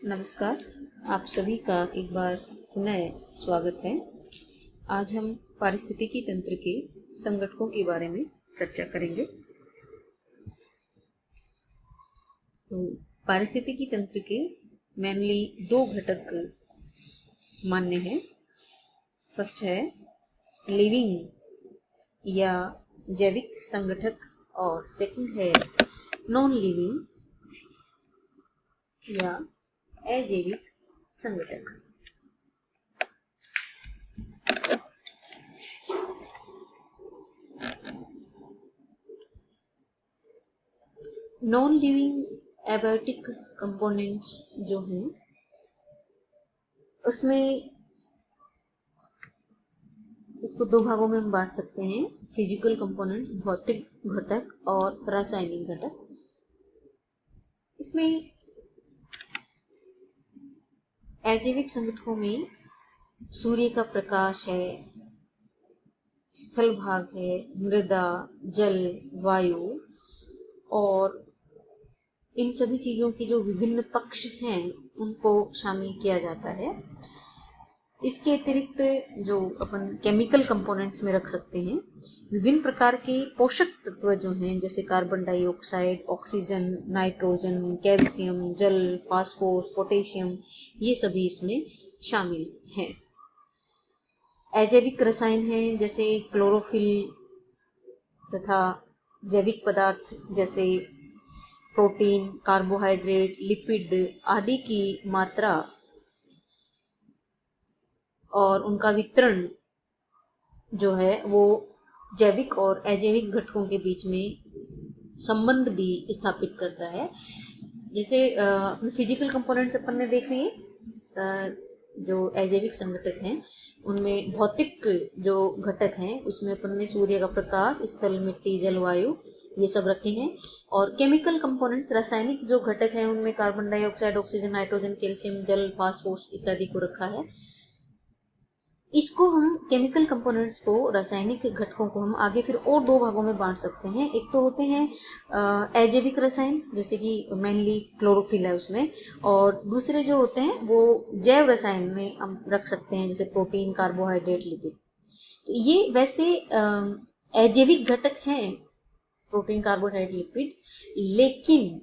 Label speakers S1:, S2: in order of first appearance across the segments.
S1: नमस्कार। आप सभी का एक बार पुनः स्वागत है। आज हम पारिस्थितिकी तंत्र के संगठकों के बारे में चर्चा करेंगे। तो पारिस्थितिकी तंत्र के मेनली दो घटक मान्य हैं। फर्स्ट है लिविंग या जैविक संगठक और सेकंड है नॉन लिविंग या अजैविक संगठक। नॉन लिविंग एबायोटिक कंपोनेंट्स जो हैं उसमें इसको दो भागों में हम बांट सकते हैं, फिजिकल कंपोनेंट भौतिक घटक और रासायनिक घटक। इसमें अजैविक संगठकों में सूर्य का प्रकाश है, स्थल भाग है, मृदा, जल, वायु और इन सभी चीजों की जो विभिन्न पक्ष हैं उनको शामिल किया जाता है। इसके अतिरिक्त जो अपन केमिकल कंपोनेंट्स में रख सकते हैं, विभिन्न प्रकार के पोषक तत्व जो हैं जैसे carbon dioxide, oxygen, nitrogen, calcium, जल, फास्फोरस, पोटेशियम, ये सभी इसमें शामिल हैं। अजैविक रसायन हैं जैसे क्लोरोफिल तथा जैविक पदार्थ जैसे प्रोटीन, कार्बोहाइड्रेट, लिपिड आदि की मात्रा और उनका वितरण जो है वो जैविक और अजैविक घटकों के बीच में संबंध भी स्थापित करता है। जैसे फिजिकल कंपोनेंट्स अपन ने देख लिए, जो अजैविक संगठक हैं उनमें भौतिक जो घटक हैं उसमें अपन ने सूर्य का प्रकाश, स्थल, मिट्टी, जलवायु ये सब रखे हैं। और केमिकल कंपोनेंट्स रासायनिक जो घटक हैं उनमें carbon dioxide, oxygen, nitrogen, calcium, जल, फास्फोरस इत्यादि को रखा है। इसको हम केमिकल कंपोनेंट्स को, रासायनिक घटकों को हम आगे फिर और दो भागों में बांट सकते हैं। एक तो होते हैं अजैविक रसायन जैसे कि मेनली क्लोरोफिल है उसमें, और दूसरे जो होते हैं वो जैव रसायन में हम रख सकते हैं जैसे प्रोटीन, कार्बोहाइड्रेट, लिपिड। तो ये वैसे अजैविक घटक हैं प्रोटीन, कार्बोहाइड्रेट, लिपिड, लेकिन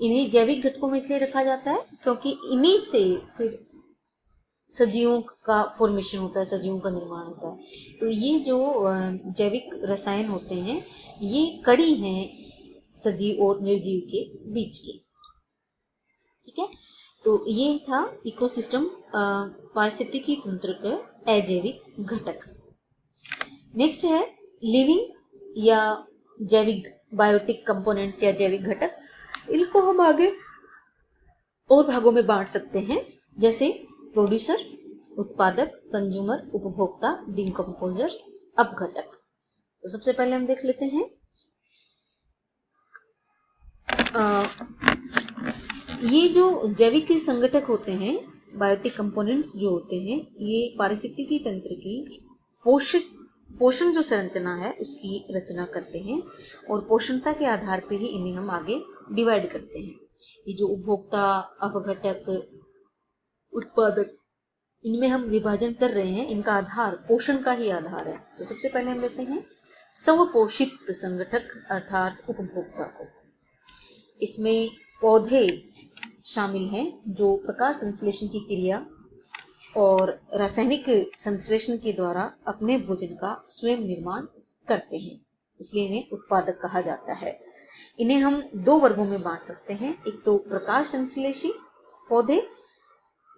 S1: इन्हें जैविक घटकों में इसलिए रखा जाता है क्योंकि इन्हीं से फिर सजीवों का फॉर्मेशन होता है, सजीवों का निर्माण होता है। तो ये जो जैविक रसायन होते हैं ये कड़ी हैं सजीव और निर्जीव के बीच की। ठीक है, तो ये था इकोसिस्टम पारिस्थितिकी तंत्र का अजैविक घटक। नेक्स्ट है लिविंग या जैविक बायोटिक कंपोनेंट्स या जैविक घटक। इनको हम आगे और भागों में बांट सकते हैं जैसे प्रोड्यूसर, उत्पादक, कंज्यूमर, उपभोक्ता, डिकम्पोजर, अपघटक। तो सबसे पहले हम देख लेते हैं ये जो जैविक संगठक होते हैं, बायोटिक कंपोनेंट्स जो होते हैं, ये पारिस्थितिकी तंत्र की पोषण जो संरचना है उसकी रचना करते हैं और पोषणता के आधार पर ही इन्हें हम आगे डिवाइड करते हैं। ये जो उपभोक्ता, अपघटक, उत्पादक, इनमें हम विभाजन कर रहे हैं, इनका आधार पोषण का ही आधार है। तो सबसे पहले हम लेते हैं स्वपोषित संगठक अर्थात उपभोक्ता को। इसमें पौधे शामिल हैं जो प्रकाश संश्लेषण की क्रिया और रासायनिक संश्लेषण के द्वारा अपने भोजन का स्वयं निर्माण करते हैं, इसलिए इन्हें उत्पादक कहा जाता है। इन्हें हम दो वर्गों में बांट सकते हैं। एक तो प्रकाश संश्लेषी पौधे,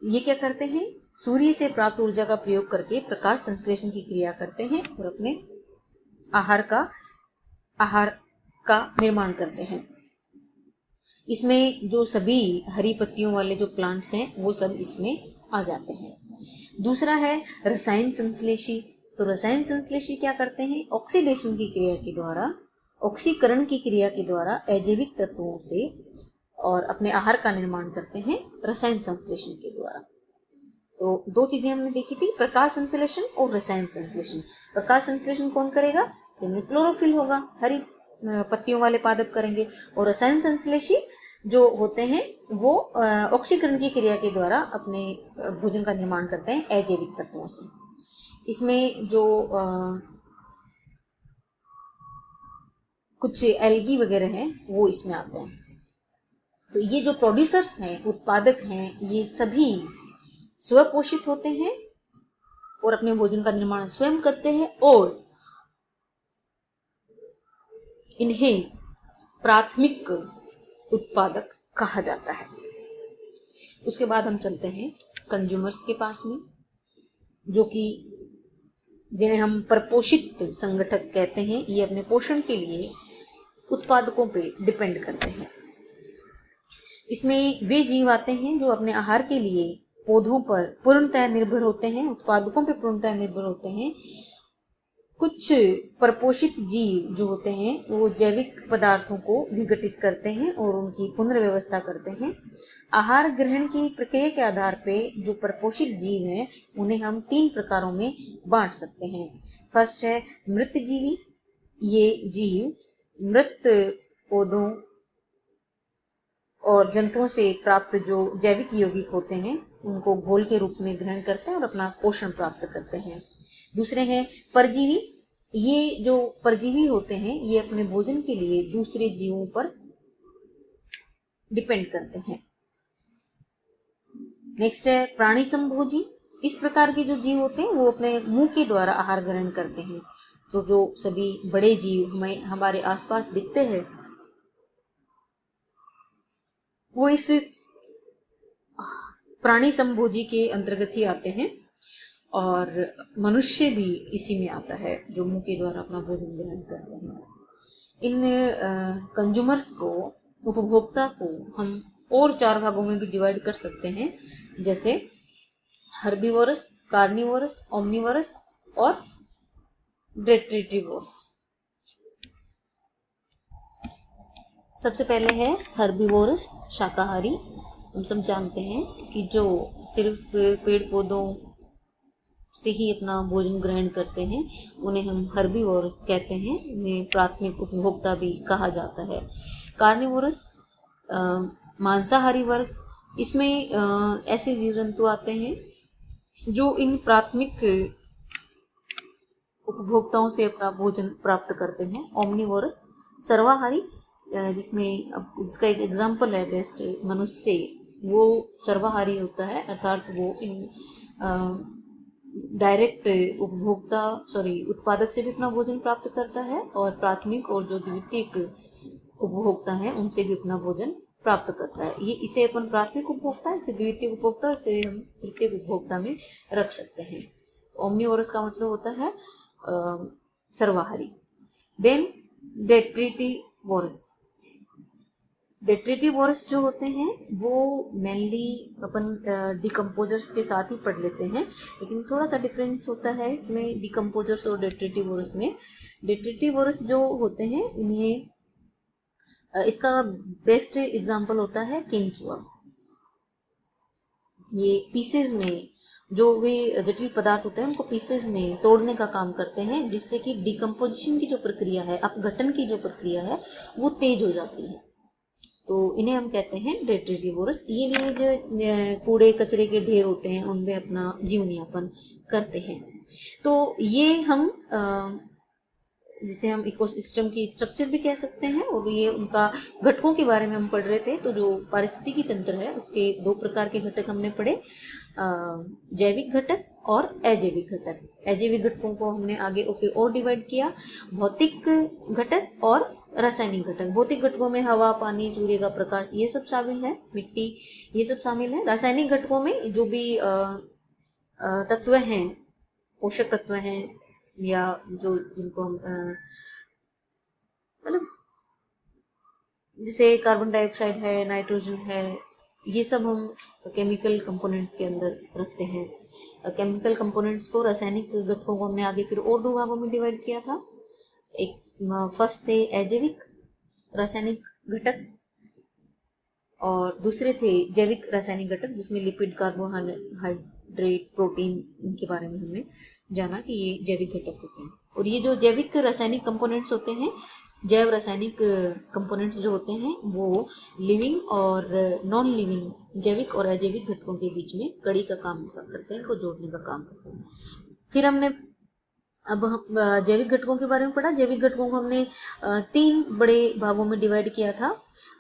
S1: ये क्या करते हैं, सूर्य से प्राप्त ऊर्जा का प्रयोग करके प्रकाश संश्लेषण की क्रिया करते हैं और अपने आहार का निर्माण करते हैं। इसमें जो सभी हरी पत्तियों वाले जो प्लांट्स हैं वो सब इसमें आ जाते हैं। दूसरा है रसायन संश्लेषी। तो रसायन संश्लेषी क्या करते हैं, ऑक्सीडेशन की क्रिया के द्वारा, ऑक्सीकरण की क्रिया के द्वारा अजैविक तत्वों से और अपने आहार का निर्माण करते हैं रसायन संश्लेषण के द्वारा। तो दो चीजें हमने देखी थी, प्रकाश संश्लेषण और रसायन संश्लेषण। प्रकाश संश्लेषण कौन करेगा, जिनमें क्लोरोफिल होगा, हरी पत्तियों वाले पादप करेंगे, और रसायन संश्लेषी जो होते हैं वो ऑक्सीकरण की क्रिया के द्वारा अपने भोजन का निर्माण करते हैं अजैविक तत्वों से। इसमें जो कुछ एल्गी वगैरह हैं वो इसमें आते हैं। तो ये जो प्रोड्यूसर्स हैं, उत्पादक हैं, ये सभी स्वपोषित होते हैं और अपने भोजन का निर्माण स्वयं करते हैं और इन्हें प्राथमिक उत्पादक कहा जाता है। उसके बाद हम चलते हैं कंज्यूमर्स के पास में, जो कि जिन्हें हम परपोषित संगठक कहते हैं। ये अपने पोषण के लिए उत्पादकों पे डिपेंड करते हैं। इसमें वे जीव आते हैं जो अपने आहार के लिए पौधों पर पूर्णतः निर्भर होते हैं, उत्पादकों पर पूर्णतः निर्भर होते हैं। कुछ परपोषित जीव जो होते हैं वो जैविक पदार्थों को विघटित करते हैं और उनकी पुनर्व्यवस्था करते हैं। आहार ग्रहण की प्रक्रिया के आधार पर जो परपोषित जीव हैं उन्हें हम 3 प्रकारों में बांट सकते हैं। फर्स्ट है मृत जीवी। ये जीव मृत पौधों और जंतुओं से प्राप्त जो जैविक यौगिक होते हैं उनको घोल के रूप में ग्रहण करते हैं और अपना पोषण प्राप्त करते हैं। दूसरे हैं परजीवी। ये जो परजीवी होते हैं ये अपने भोजन के लिए दूसरे जीवों पर डिपेंड करते हैं। नेक्स्ट है प्राणी संभोजी। इस प्रकार के जो जीव होते हैं वो अपने मुंह के द्वारा आहार ग्रहण करते हैं। तो जो सभी बड़े जीव हमें हमारे आसपास दिखते हैं वो इस प्राणी संभोजी के अंतर्गत ही आते हैं और मनुष्य भी इसी में आता है जो मुंह के द्वारा अपना भोजन ग्रहण करते हैं। इन कंज्यूमर्स को, उपभोक्ता को हम और 4 भागों में भी डिवाइड कर सकते हैं, जैसे हर्बीवोरस, कार्निवोरस, ओमनिवोरस और डेट्रिटिवोरस। सबसे पहले है हर्बीवोरस, शाकाहारी। हम सब जानते हैं कि जो सिर्फ पेड़ पौधों से ही अपना भोजन ग्रहण करते हैं उन्हें हम हर्बीवोरस कहते हैं। उन्हें प्राथमिक उपभोक्ता भी कहा जाता है। कार्निवोरस मांसाहारी वर्ग। इसमें ऐसे जीव जंतु आते हैं जो इन प्राथमिक उपभोक्ताओं से अपना भोजन प्राप्त करते हैं। ओमनिवोरस सर्वाहारी, जिसका एक एग्जाम्पल है बेस्ट मनुष्य, वो सर्वाहारी होता है, अर्थात वो इन डायरेक्ट उत्पादक से भी अपना भोजन प्राप्त करता है और प्राथमिक और जो द्वितीयक उपभोक्ता हैं उनसे भी अपना भोजन प्राप्त करता है। ये इसे अपन प्राथमिक उपभोक्ता, इसे द्वितीयक उपभोक्ता, इसे हम तृतीयक उपभोक्ता में रख सकते हैं। ओमनिवोरस का मतलब होता है सर्वाहारी। देन डेट्रिटिवोरस। डेट्रिटिवोरस जो होते हैं वो मेनली अपन डिकम्पोजर्स के साथ ही पढ़ लेते हैं, लेकिन थोड़ा सा डिफरेंस होता है इसमें डिकम्पोजर्स और डेट्रिटिवोरस में। डेट्रिटिवोरस जो होते हैं इन्हें इसका बेस्ट एग्जांपल होता है केंचुआ। ये पीसेज में जो वे जटिल पदार्थ होते हैं उनको पीसेज में तोड़ने का काम करते हैं, जिससे कि डिकम्पोजिशन की जो प्रक्रिया है, अपघटन की जो प्रक्रिया है, वो तेज हो जाती है। तो इन्हें हम कहते हैं डेट्रिटिवोरस। ये जो कूड़े कचरे के ढेर होते हैं उनमें अपना जीवन यापन करते हैं। तो ये हम जिसे हम इकोसिस्टम की स्ट्रक्चर भी कह सकते हैं, और ये उनका घटकों के बारे में हम पढ़ रहे थे। तो जो पारिस्थितिकी तंत्र है उसके 2 प्रकार के घटक हमने पढ़े, जैविक घटक और अजैविक घटक। अजैविक घटकों को हमने आगे फिर और डिवाइड किया, भौतिक घटक और रासायनिक घटक। भौतिक घटकों में हवा, पानी, सूर्य का प्रकाश ये सब शामिल है, मिट्टी ये सब शामिल है। रासायनिक घटकों में जो भी तत्व हैं, पोषक तत्व हैं, या जो जिनको हम मतलब जैसे कार्बन डाइऑक्साइड है, नाइट्रोजन है, ये सब हम केमिकल कंपोनेंट्स के अंदर रखते हैं। केमिकल कंपोनेंट्स को, रासायनिक घटकों को हमने आगे फिर और 2 भागों में डिवाइड किया था। एक फर्स्ट थे अजैविक रासायनिक घटक और दूसरे थे जैविक रासायनिक घटक, जिसमें लिपिड, कार्बोहाइड्रेट, प्रोटीन, इनके बारे में हमने जाना कि ये जैविक घटक होते हैं। और ये जो जैविक रासायनिक कंपोनेंट्स होते हैं जैव रासायनिक कंपोनेंट्स जो होते हैं वो लिविंग और नॉन लिविंग, जैविक और अजैविक घटकों के बीच में कड़ी का काम करते हैं, इनको जोड़ने का काम करते हैं। फिर हमने अब हम जैविक घटकों के बारे में पढ़ा। जैविक घटकों को हमने 3 बड़े भागों में डिवाइड किया था,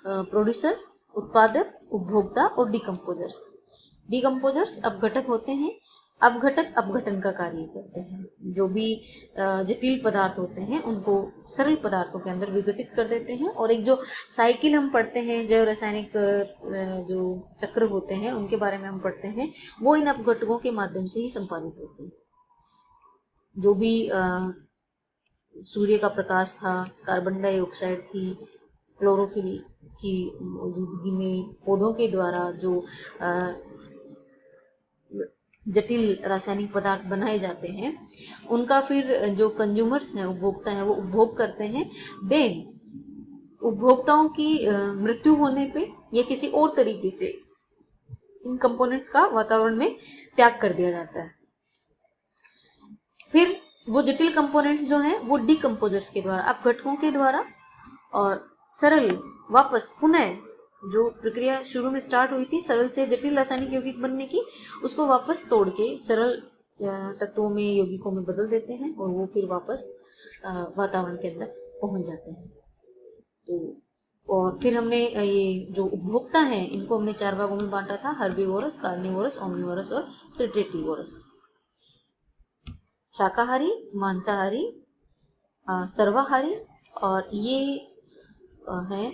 S1: प्रोड्यूसर, उत्पादक, उपभोक्ता और डिकम्पोजर्स। डिकम्पोजर्स अपघटक होते हैं, अपघटक अपघटन का कार्य करते हैं। जो भी जटिल पदार्थ होते हैं उनको सरल पदार्थों के अंदर विघटित कर देते हैं। और एक जो साइकिल हम पढ़ते हैं, जैव रासायनिक जो चक्र होते हैं उनके बारे में हम पढ़ते हैं, वो इन अपघटकों के माध्यम से ही संपादित होते हैं। जो भी सूर्य का प्रकाश था, कार्बन डाइऑक्साइड थी, क्लोरोफिल की मौजूदगी में पौधों के द्वारा जो जटिल रासायनिक पदार्थ बनाए जाते हैं, उनका फिर जो कंज्यूमर्स हैं, उपभोक्ता हैं, वो उपभोग करते हैं। देन उपभोक्ताओं की मृत्यु होने पे या किसी और तरीके से इन कंपोनेंट्स का वातावरण में त्याग कर दिया जाता है। फिर वो जटिल कंपोनेंट्स जो हैं वो डिकम्पोजर्स के द्वारा, अपघटकों के द्वारा और सरल वापस पुनः जो प्रक्रिया शुरू में स्टार्ट हुई थी सरल से जटिल रासायनिक यौगिक बनने की, उसको वापस तोड़ के सरल तत्वों में, यौगिकों में बदल देते हैं और वो फिर वापस वातावरण के अंदर पहुंच जाते हैं। तो और फिर हमने ये जो उपभोक्ता हैं इनको हमने 4 भागों में बांटा था, हर्बीवोरस, कार्निवोरस, ओमनिवोरस और प्रेडेटिवोरस। शाकाहारी, मांसाहारी, सर्वाहारी, और ये है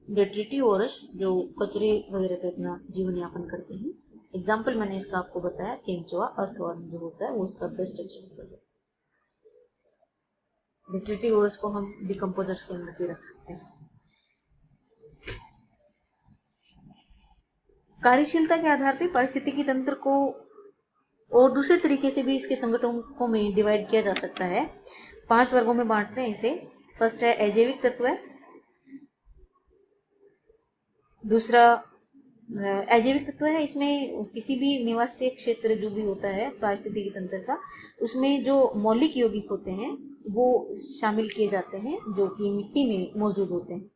S1: डेट्रिटिवोरस जो कचरे वगैरह पे अपना जीवन यापन करते हैं। एग्जाम्पल मैंने इसका आपको बताया, केंचुआ, अर्थवर्म जो होता है वो इसका बेस्ट एग्जाम्पल है। डेट्रिटिवोरस को हम डिकम्पोजर्स के अंदर भी रख सकते हैं। कार्यशीलता के आधार पर पारिस्थितिकी तंत्र को और दूसरे तरीके से भी इसके संगठनों में डिवाइड किया जा सकता है। 5 वर्गों में बांटते हैं इसे। फर्स्ट है अजैविक तत्व। दूसरा अजैविक तत्व है, इसमें किसी भी निवासीय क्षेत्र जो भी होता है पारिस्थितिकी तंत्र का, उसमें जो मौलिक यौगिक होते हैं वो शामिल किए जाते हैं जो कि मिट्टी में मौजूद होते हैं।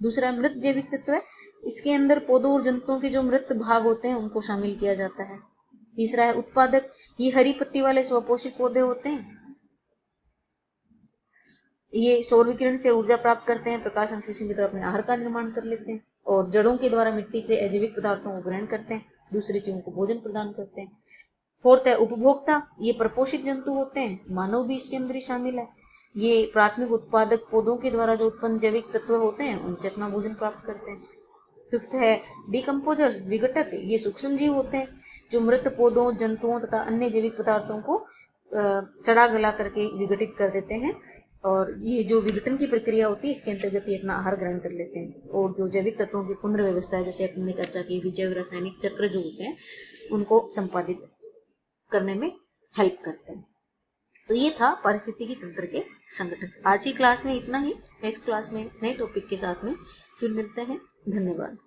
S1: दूसरा मृत जैविक तत्व है, इसके अंदर पौधों और जंतुओं के जो मृत भाग होते हैं उनको शामिल किया जाता है। तीसरा है उत्पादक, ये हरी पत्ती वाले स्वपोषी पौधे होते हैं, ये सौर विकिरण से ऊर्जा प्राप्त करते हैं, प्रकाश संश्लेषण की तरह अपने आहार का निर्माण कर लेते हैं और जड़ों के द्वारा मिट्टी से अजैविक पदार्थों को ग्रहण करते हैं, दूसरे जीवों को भोजन प्रदान करते हैं। फोर्थ है उपभोक्ता, ये प्रपोषित जंतु होते हैं, मानव भी इसके अंदर ही शामिल है। ये प्राथमिक उत्पादक पौधों के द्वारा जो उत्पन्न जैविक तत्व होते हैं उनसे अपना भोजन प्राप्त करते हैं। फिफ्थ है डिकम्पोजर्स, विघटक, ये सूक्ष्म जीव होते हैं जो मृत पौधों, जंतुओं तथा अन्य जैविक पदार्थों को सड़ा गला करके विघटित कर देते हैं और ये जो विघटन की प्रक्रिया होती है इसके अंतर्गत ये अपना आहार ग्रहण कर लेते हैं और जो जैविक तत्वों की पुनर्व्यवस्था है, जैसे अपने चर्चा की भी जैव रासायनिक चक्र जो होते हैं उनको संपादित करने में हेल्प करते हैं। तो ये था पारिस्थितिकी तंत्र के संगठन। आज की क्लास में इतना ही। नेक्स्ट क्लास में नए टॉपिक के साथ में फिर मिलते हैं। धन्यवाद।